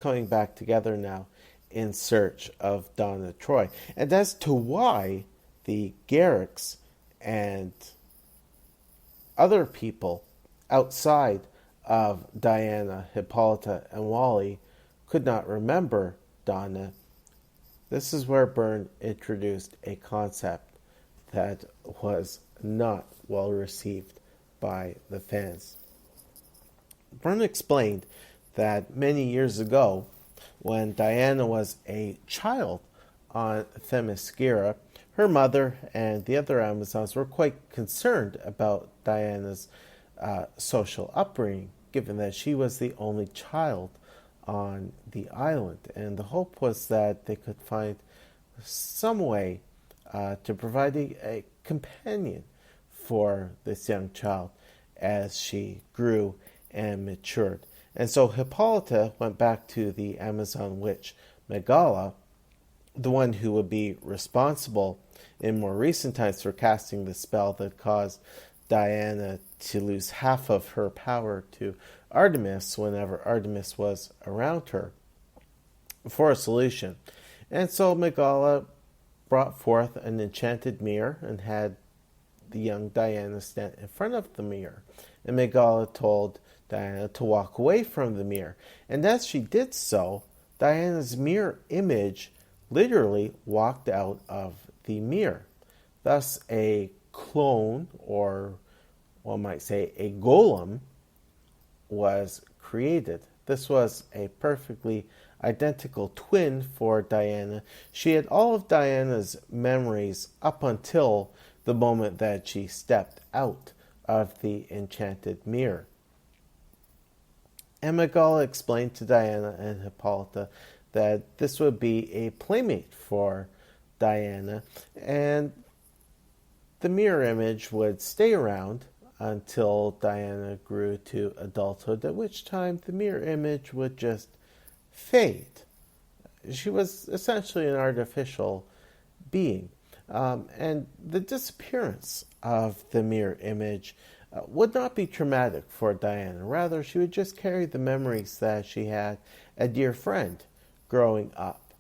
coming back together now in search of Donna Troy. And as to why the Garricks and other people outside of Diana, Hippolyta, and Wally could not remember Donna, this is where Byrne introduced a concept that was not well received by the fans. Byrne explained that many years ago, when Diana was a child on Themyscira, her mother and the other Amazons were quite concerned about Diana's social upbringing, given that she was the only child on the island. And the hope was that they could find some way to provide a companion for this young child as she grew and matured. And so Hippolyta went back to the Amazon witch Megala, the one who would be responsible in more recent times for casting the spell that caused Diana to lose half of her power to Artemis whenever Artemis was around her, for a solution. And so Megala brought forth an enchanted mirror and had the young Diana stand in front of the mirror. And Megala told Diana to walk away from the mirror. And as she did so, Diana's mirror image literally walked out of the mirror. Thus, a clone, or one might say a golem, was created. This was a perfectly identical twin for Diana. She had all of Diana's memories up until the moment that she stepped out of the enchanted mirror. And Megala explained to Diana and Hippolyta that this would be a playmate for Diana, and the mirror image would stay around until Diana grew to adulthood, at which time the mirror image would just fade. She was essentially an artificial being. And the disappearance of the mirror image would not be traumatic for Diana. Rather, she would just carry the memories that she had a dear friend growing up,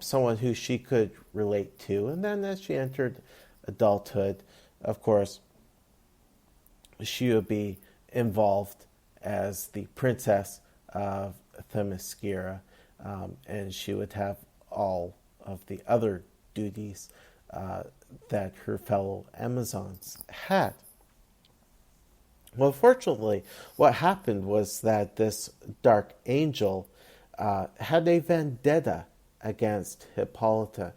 someone who she could relate to. And then as she entered adulthood, of course, she would be involved as the princess of Themyscira, and she would have all of the other duties that her fellow Amazons had. Well, fortunately, what happened was that this dark angel had a vendetta against Hippolyta.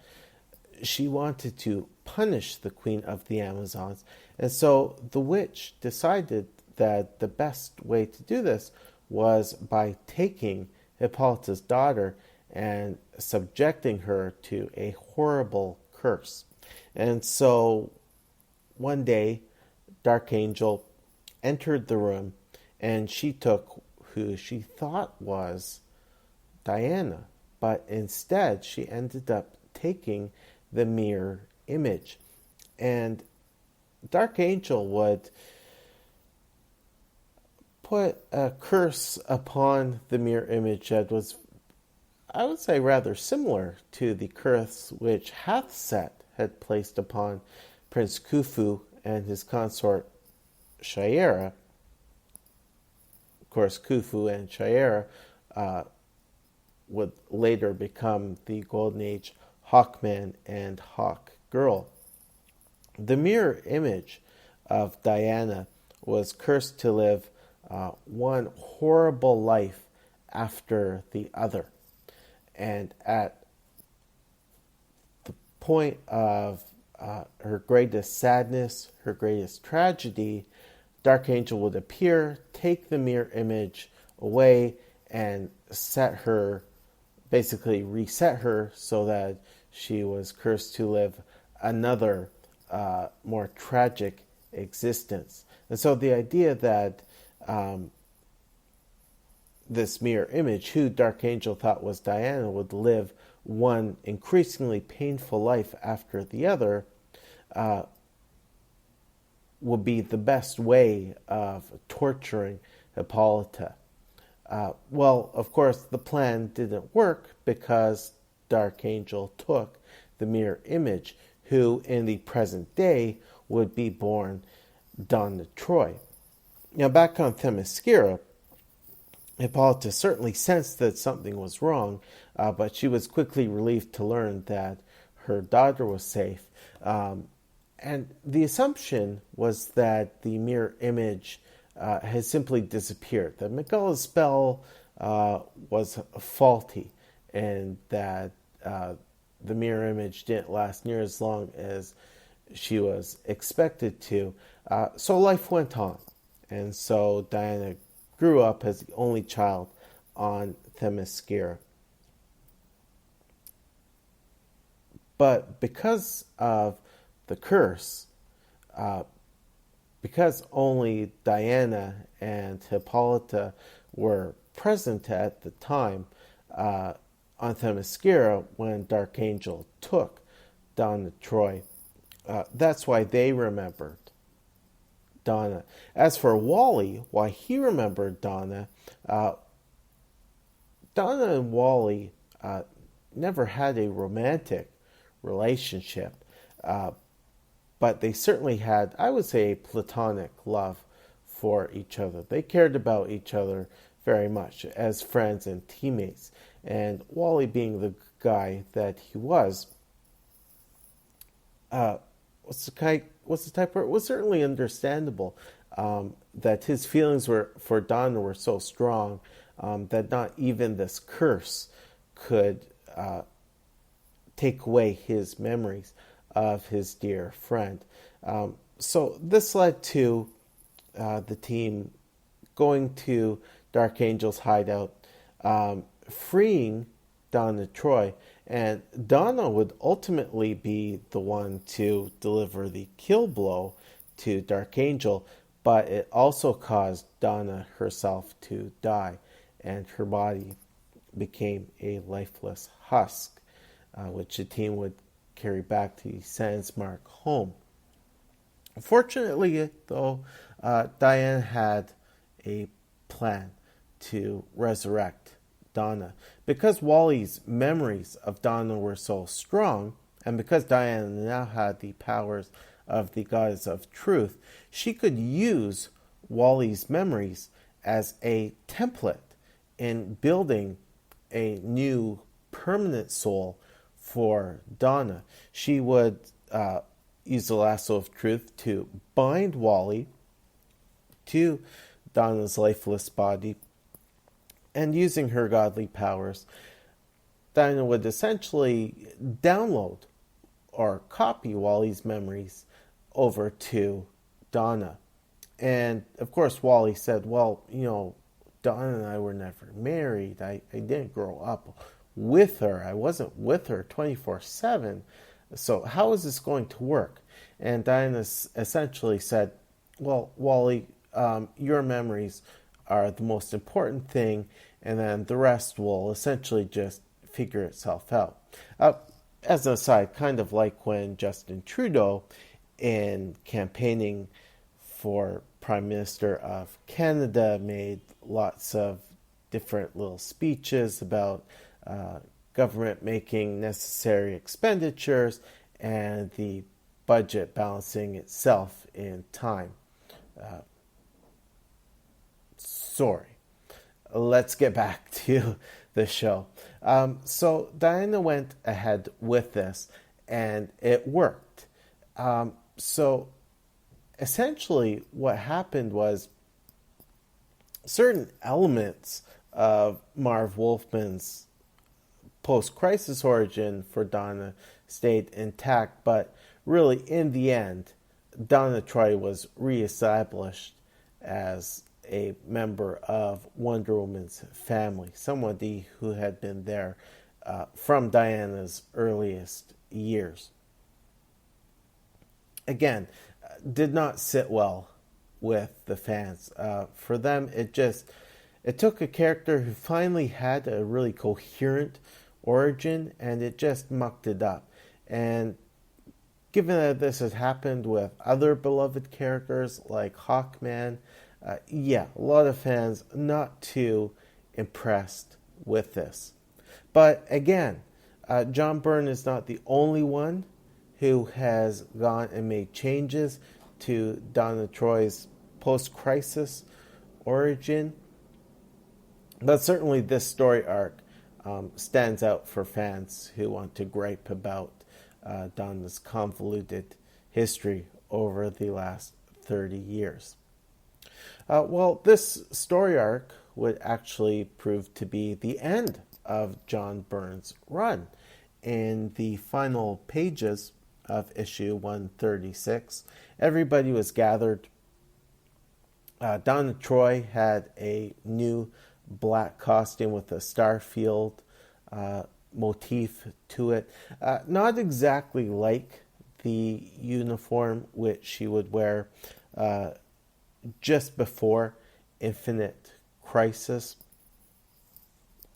She wanted to punish the queen of the Amazons, and so the witch decided that the best way to do this was by taking Hippolyta's daughter and subjecting her to a horrible curse. And so one day, Dark Angel entered the room, and she took who she thought was Diana, but instead she ended up taking the mirror image. And Dark Angel would put a curse upon the mirror image that was, I would say, rather similar to the curse which Hathset had placed upon Prince Khufu and his consort Shayera. Of course, Khufu and Shayera would later become the Golden Age Hawkman and Hawk Girl. The mirror image of Diana was cursed to live one horrible life after the other. And at the point of her greatest sadness, her greatest tragedy, Dark Angel would appear, take the mirror image away, and basically reset her so that she was cursed to live another more tragic existence. And so the idea that this mirror image, who Dark Angel thought was Diana, would live one increasingly painful life after the other, would be the best way of torturing Hippolyta. Well, of course, the plan didn't work because Dark Angel took the mirror image, who in the present day would be born Donna Troy. Now, back on Themyscira, Hippolyta certainly sensed that something was wrong, but she was quickly relieved to learn that her daughter was safe. And the assumption was that the mirror image has simply disappeared, that Magellan's spell was faulty, and that the mirror image didn't last near as long as she was expected to. So life went on. And so Diana grew up as the only child on Themyscira. But because of the curse, because only Diana and Hippolyta were present at the time on Themyscira when Dark Angel took Donna Troy, that's why they remembered Donna. As for Wally, why he remembered Donna, Donna and Wally never had a romantic relationship, but they certainly had, I would say, a platonic love for each other. They cared about each other very much as friends and teammates. And Wally, being the guy that he was, what's the type word? It was certainly understandable that his feelings for Donna were so strong that not even this curse could take away his memories of his dear friend. So this led to the team going to Dark Angel's hideout, freeing Donna Troy, and Donna would ultimately be the one to deliver the kill blow to Dark Angel, but it also caused Donna herself to die, and her body became a lifeless husk, which the team would carry back to the Sandsmark home. Fortunately, though, Diane had a plan to resurrect Donna. Because Wally's memories of Donna were so strong, and because Diana now had the powers of the goddess of truth, she could use Wally's memories as a template in building a new permanent soul for Donna. She would use the lasso of truth to bind Wally to Donna's lifeless body, and using her godly powers, Diana would essentially download or copy Wally's memories over to Donna. And of course, Wally said, well, Donna and I were never married. I didn't grow up with her. I wasn't with her 24/7. So how is this going to work? And Diana essentially said, well, Wally, your memories are the most important thing, and then the rest will essentially just figure itself out. As an aside, kind of like when Justin Trudeau, in campaigning for Prime Minister of Canada, made lots of different little speeches about government making necessary expenditures and the budget balancing itself in time. Sorry. Let's get back to the show. So Diana went ahead with this, and it worked. So essentially what happened was certain elements of Marv Wolfman's post-crisis origin for Donna stayed intact, but really in the end, Donna Troy was reestablished as a member of Wonder Woman's family, somebody who had been there from Diana's earliest years. Again, did not sit well with the fans. For them, it took a character who finally had a really coherent origin, and it just mucked it up. And given that this has happened with other beloved characters like Hawkman, a lot of fans not too impressed with this. But again, John Byrne is not the only one who has gone and made changes to Donna Troy's post-crisis origin. But certainly this story arc stands out for fans who want to gripe about Donna's convoluted history over the last 30 years. Well, this story arc would actually prove to be the end of John Byrne's run. In the final pages of issue 136, everybody was gathered. Donna Troy had a new black costume with a Starfield motif to it. Not exactly like the uniform which she would wear just before Infinite Crisis,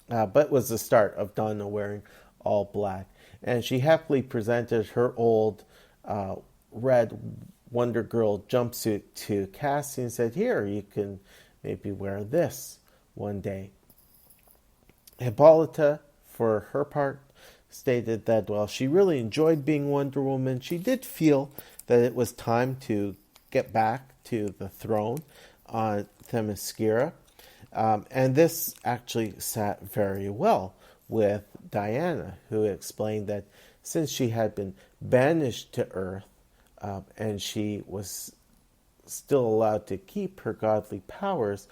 but was the start of Donna wearing all black. And she happily presented her old red Wonder Girl jumpsuit to Cassie and said, "Here, you can maybe wear this one day." Hippolyta, for her part, stated that while she really enjoyed being Wonder Woman, she did feel that it was time to get back to the throne on Themyscira. And this actually sat very well with Diana, who explained that since she had been banished to Earth and she was still allowed to keep her godly powers,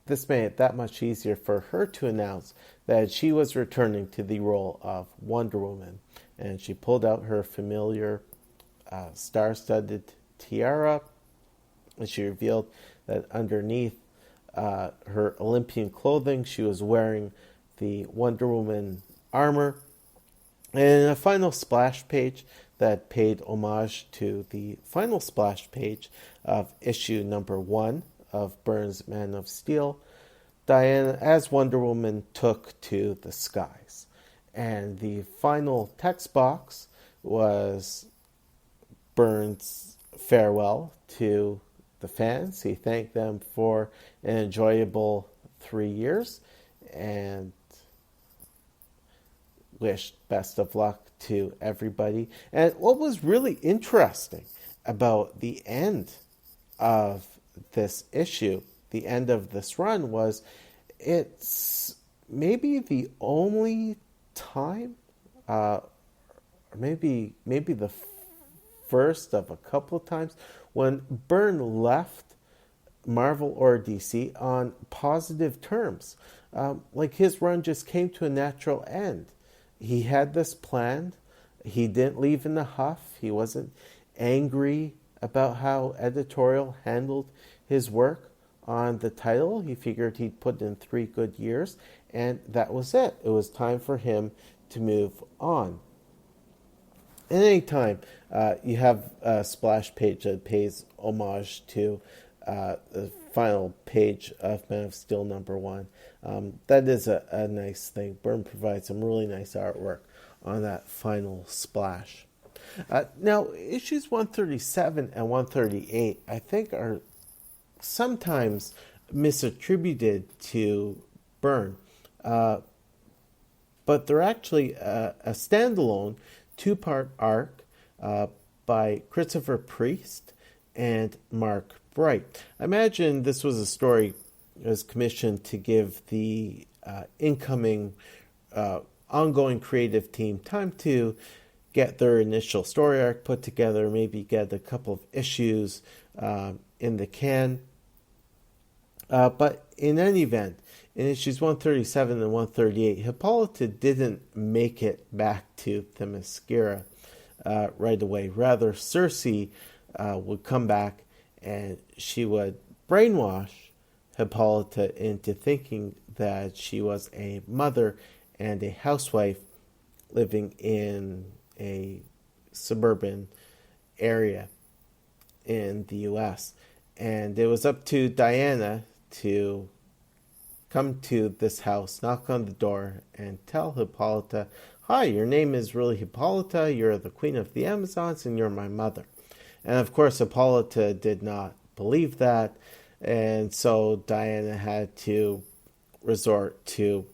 this made it that much easier for her to announce that she was returning to the role of Wonder Woman. And she pulled out her familiar star-studded tiara, and she revealed that underneath her Olympian clothing, she was wearing the Wonder Woman armor. And in a final splash page that paid homage to the final splash page of issue number 1 of Byrne's Man of Steel, Diana, as Wonder Woman, took to the skies. And the final text box was Byrne's farewell to the fans. He thanked them for an enjoyable 3 years and wished best of luck to everybody. And what was really interesting about the end of this issue, the end of this run, was it's maybe the only time, or maybe the first of a couple of times, when Byrne left Marvel or DC on positive terms. Like his run just came to a natural end. He had this planned. He didn't leave in a huff. He wasn't angry about how editorial handled his work on the title. He figured he'd put in 3 good years, and that was it. It was time for him to move on. And any time you have a splash page that pays homage to the final page of Man of Steel number 1, that is a nice thing. Byrne provides some really nice artwork on that final splash. Now, issues 137 and 138, I think, are sometimes misattributed to Byrne, but they're actually a standalone 2-part arc by Christopher Priest and Mark Bright. I imagine this was a story that was commissioned to give the incoming ongoing creative team time to get their initial story arc put together, maybe get a couple of issues in the can. But in any event, in issues 137 and 138, Hippolyta didn't make it back to Themyscira right away. Rather, Circe would come back and she would brainwash Hippolyta into thinking that she was a mother and a housewife living in a suburban area in the U.S. And it was up to Diana to come to this house, knock on the door, and tell Hippolyta, "Hi, your name is really Hippolyta, you're the queen of the Amazons, and you're my mother." And of course, Hippolyta did not believe that, And so Diana had to resort to